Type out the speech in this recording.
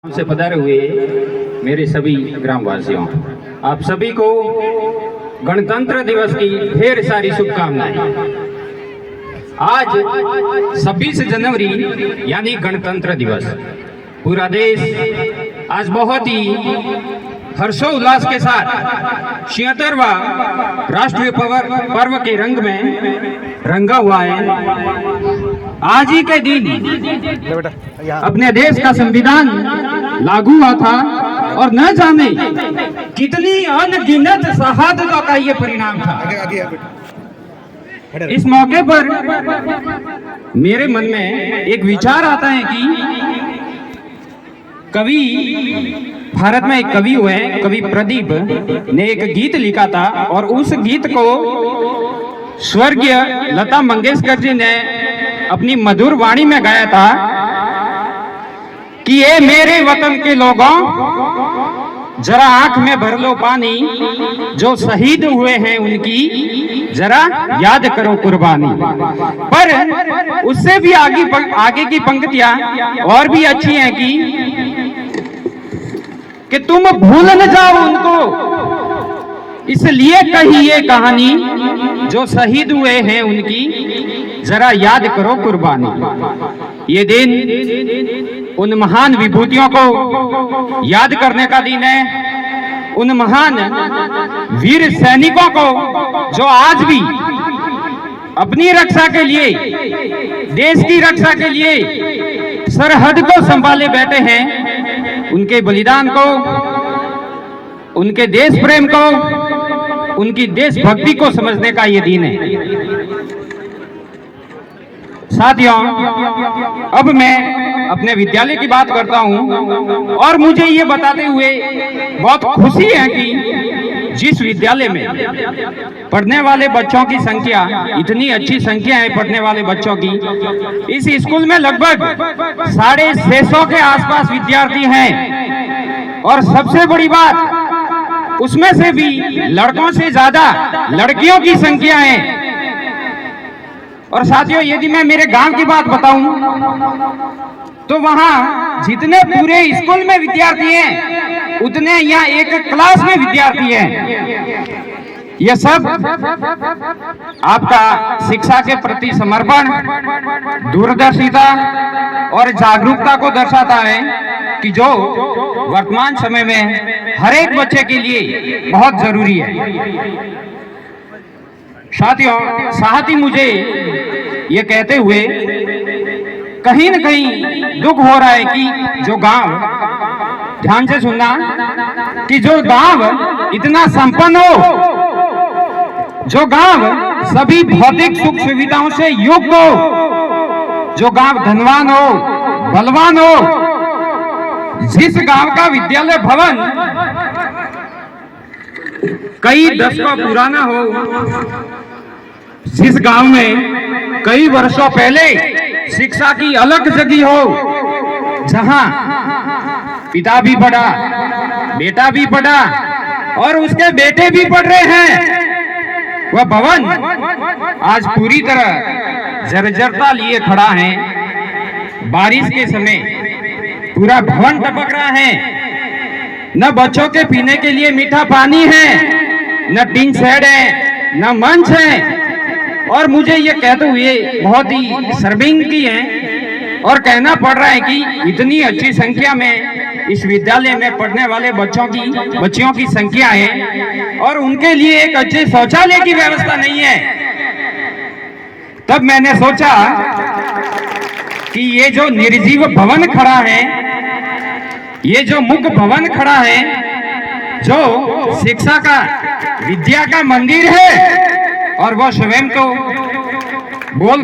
से पधारे हुए मेरे सभी ग्रामवासियों, आप सभी को गणतंत्र दिवस की ढेर सारी शुभकामनाएं। आज 26 जनवरी यानी गणतंत्र दिवस, पूरा देश आज बहुत ही हर्षोल्लास के साथ 76वां राष्ट्रीय पर्व के रंग में रंगा हुआ है। आज ही के दिन अपने देश का संविधान लागू हुआ था और न जाने कितनी अनगिनत शहादतों का ये परिणाम था। इस मौके पर मेरे मन में एक विचार आता है कि कवि भारत में एक कवि हुए, कवि प्रदीप ने एक गीत लिखा था और उस गीत को स्वर्गीय लता मंगेशकर जी ने अपनी मधुर वाणी में गाया था कि ये मेरे वतन के लोगों, जरा आंख में भर लो पानी, जो शहीद हुए हैं उनकी जरा याद करो कुर्बानी। पर उससे भी आगे की पंक्तियां और भी अच्छी हैं कि तुम भूल न जाओ उनको, इसलिए कही ये कहानी, जो शहीद हुए हैं उनकी जरा याद करो कुर्बानी। ये दिन उन महान विभूतियों को याद करने का दिन है, उन महान वीर सैनिकों को जो आज भी अपनी रक्षा के लिए, देश की रक्षा के लिए सरहद को संभाले बैठे हैं। उनके बलिदान को, उनके देश प्रेम को, उनकी देशभक्ति को समझने का ये दिन है। साथियों, अब मैं अपने विद्यालय की बात करता हूं और मुझे ये बताते हुए बहुत खुशी है कि जिस विद्यालय में पढ़ने वाले बच्चों की संख्या, इतनी अच्छी संख्या है पढ़ने वाले बच्चों की, इस स्कूल में लगभग 650 के आसपास विद्यार्थी हैं। और सबसे बड़ी बात, उसमें से भी लड़कों से ज्यादा लड़कियों की संख्या है। और साथियों, यदि मैं मेरे गांव की बात बताऊं तो वहां जितने पूरे स्कूल में विद्यार्थी हैं उतने यहाँ एक क्लास में विद्यार्थी हैं। यह सब आपका शिक्षा के प्रति समर्पण, दूरदर्शिता और जागरूकता को दर्शाता है कि जो वर्तमान समय में हर एक बच्चे के लिए बहुत जरूरी है। साथियों, साथ ही मुझे ये कहते हुए कहीं न कहीं दुख हो रहा है कि जो गांव, ध्यान से सुनना, कि जो गांव इतना संपन्न हो, जो गांव सभी भौतिक सुख सुविधाओं से युक्त हो, जो गांव धनवान हो, बलवान हो, जिस गांव का विद्यालय भवन कई दशकों पुराना हो, जिस गांव में कई वर्षों पहले शिक्षा की अलग जगह हो, जहां पिता भी पढ़ा, बेटा भी पढ़ा और उसके बेटे भी पढ़ रहे हैं, वह भवन आज पूरी तरह जर्जरता लिए खड़ा है। बारिश के समय पूरा भवन टपक रहा है, न बच्चों के पीने के लिए मीठा पानी है, न टीन शेड है, न मंच है। और मुझे ये कहते हुए बहुत ही शर्मिंदगी है और कहना पड़ रहा है कि इतनी अच्छी संख्या में इस विद्यालय में पढ़ने वाले बच्चियों की संख्या है और उनके लिए एक अच्छे शौचालय की व्यवस्था नहीं है। तब मैंने सोचा कि ये जो निर्जीव भवन खड़ा है, ये जो मुक भवन खड़ा है, जो शिक्षा का, विद्या का मंदिर है, और वो स्वयं तो बोल